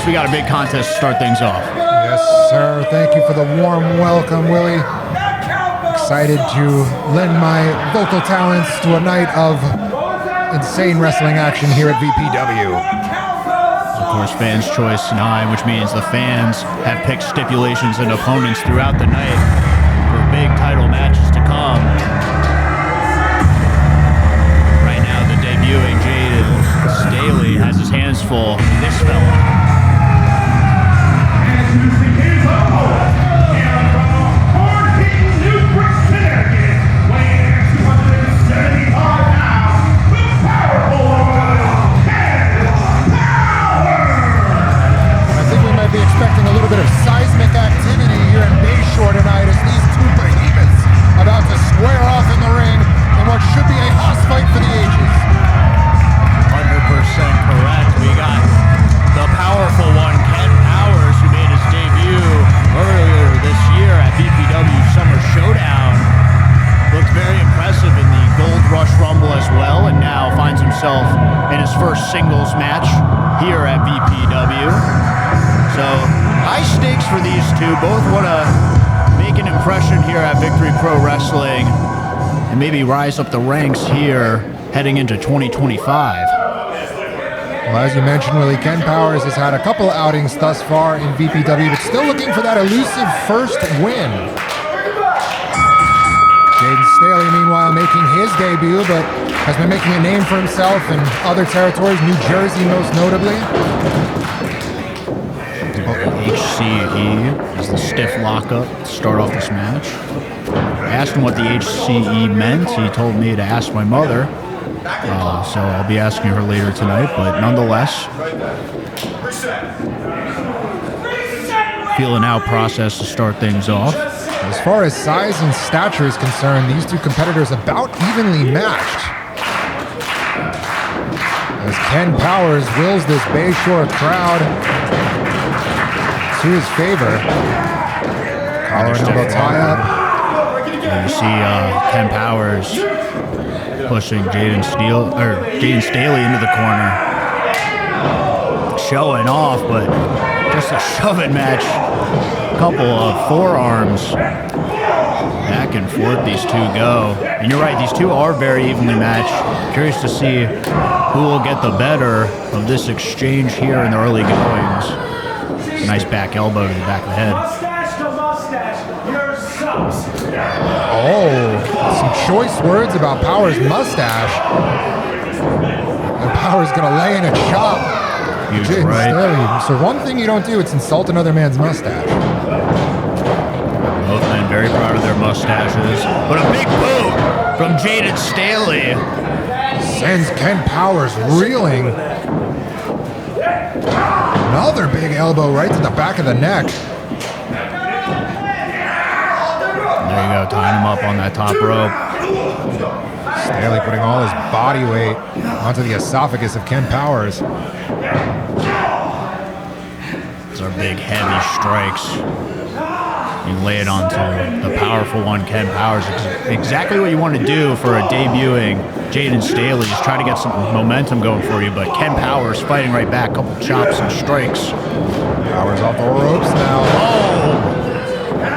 Alex, we got a big contest to start things off. Yes, sir. Thank you for the warm welcome, Willie. Excited to lend my vocal talents to a night of insane wrestling action here at VPW. Of course, fans' choice 9, which means the fans have picked stipulations and opponents throughout the night for big title matches to come. Right now, the debuting Jayden Stehle has his hands full. This fella. Expecting a little bit of seismic activity here in Bayshore tonight as these two behemoths about to square off in the ring in what should be a house fight for the ages. 100% correct. We got the powerful one, Ken Powers, who made his debut earlier this year at VPW Summer Showdown. Looked very impressive in the Gold Rush Rumble as well, and now finds himself in his first singles match here at VPW. So, high stakes for these two. Both want to make an impression here at Victory Pro Wrestling and maybe rise up the ranks here heading into 2025. Well, as you mentioned, Willie, Ken Powers has had a couple of outings thus far in VPW, but still looking for that elusive first win. Jayden Stehle, meanwhile, making his debut, but has been making a name for himself in other territories, New Jersey most notably. HCE is the stiff lockup to start off this match. I asked him what the HCE meant. He told me to ask my mother. So I'll be asking her later tonight, but nonetheless, feeling out process to start things off. As far as size and stature is concerned, these two competitors about evenly matched. As Ken Powers wills this Bayshore crowd to his favor. Collar and elbow tie-up. You see Ken Powers pushing Jayden Stehle into the corner. Showing off, but just a shove-it match. Couple of forearms. Back and forth these two go. And you're right, these two are very evenly matched. Curious to see who will get the better of this exchange here in the early goings. Nice back elbow to the back of the head. Oh, some choice words about Powers' mustache. And Powers gonna lay in a chop. Huge right. So one thing you don't do, it's insult another man's mustache. Both men very proud of their mustaches. But a big boot from Jayden Stehle sends Ken Powers reeling. Another big elbow right to the back of the neck. There you go, tying him up on that top rope. Stehle putting all his body weight onto the esophagus of Ken Powers. Those are big, heavy strikes. You lay it onto the powerful one, Ken Powers. Exactly what you want to do for a debuting Jayden Stehle. Just try to get some momentum going for you, but Ken Powers fighting right back. Couple chops and strikes. Powers off the ropes now. Oh!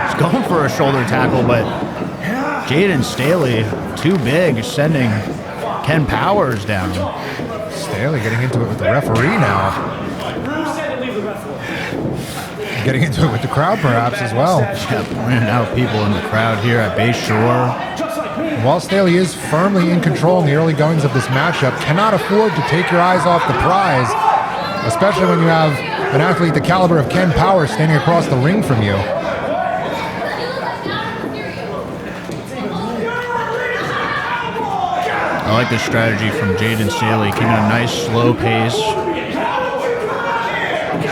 He's going for a shoulder tackle, but Jayden Stehle, too big, sending Ken Powers down. Stehle getting into it with the referee now. Getting into it with the crowd perhaps as well. Yeah, pointing out people in the crowd here at Bayshore. While Stehle is firmly in control in the early goings of this matchup, cannot afford to take your eyes off the prize, especially when you have an athlete the caliber of Ken Powers standing across the ring from you. I like this strategy from Jayden Stehle, keeping a nice slow pace.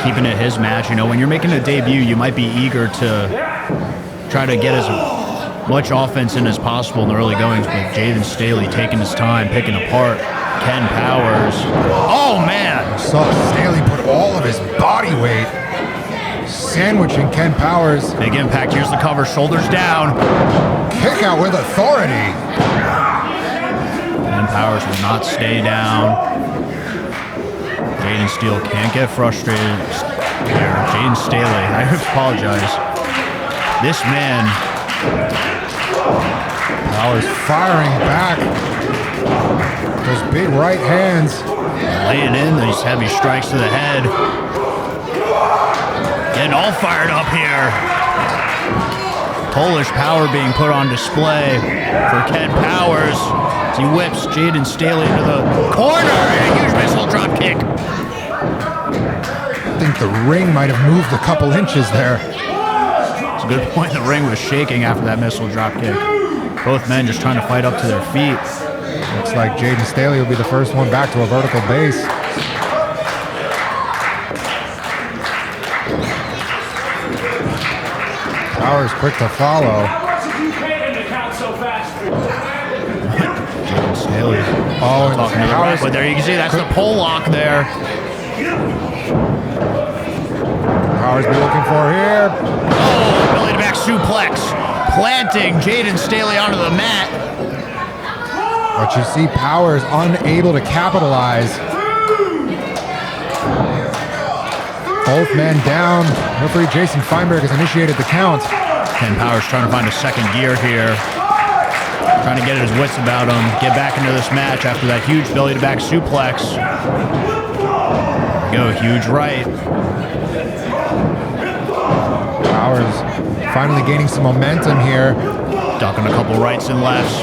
Keeping it his match. You know, when you're making a debut, you might be eager to try to get as much offense in as possible in the early goings, but Jayden Stehle taking his time, picking apart Ken Powers. Oh, man! Saw Stehle put all of his body weight sandwiching Ken Powers. Big impact. Here's the cover. Shoulders down. Kick out with authority. Ken Powers will not stay down. Jayden Stehle can't get frustrated. here. Jayden Stehle, I apologize. This man. Powers firing back. Those big right hands. Laying in these heavy strikes to the head. Getting all fired up here. Polish power being put on display for Ken Powers as he whips Jayden Stehle into the corner and a huge missile drop kick. I think the ring might have moved a couple inches there. It's a good point. The ring was shaking after that missile drop kick. Both men just trying to fight up to their feet. Looks like Jayden Stehle will be the first one back to a vertical base. Powers quick to follow. Jayden Stehle. Oh, and Talking to the Powers. ref, but there you can see that's the pole lock there. Powers be looking for here. Oh, belly to back suplex. Planting Jayden Stehle onto the mat. But you see Powers unable to capitalize. Both men down. Referee Jason Feinberg has initiated the count. Ken Powers trying to find a second gear here. Trying to get his wits about him. Get back into this match after that huge belly to back suplex. There we go, huge right. Powers finally gaining some momentum here. Ducking a couple rights and lefts.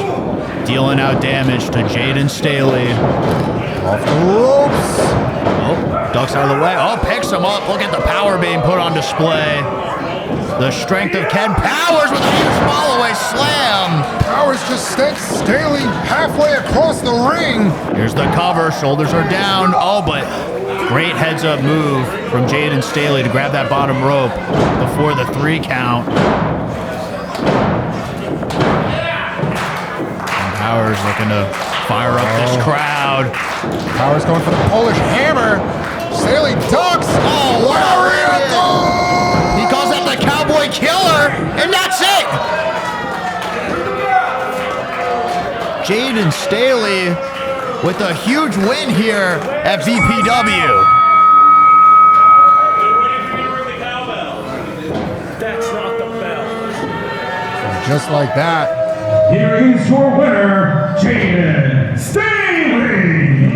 Dealing out damage to Jayden Stehle. Off the ropes. Oh, ducks out of the way. Oh, picks him up. Look at the power being put on display. The strength of Ken Powers with a huge fall-away slam. Powers just sends Stehle halfway across the ring. Here's the cover. Shoulders are down. Oh, but great heads-up move from Jayden Stehle to grab that bottom rope before the 3 count. And Powers looking to fire up this crowd. Powers going for the Polish hammer. Stehle ducks. Oh, what a rip! He calls that the Cowboy Killer, and that's it! Jayden Stehle with a huge win here at VPW. That's not the bell. Just like that. Here is your winner, Jayden Stehle.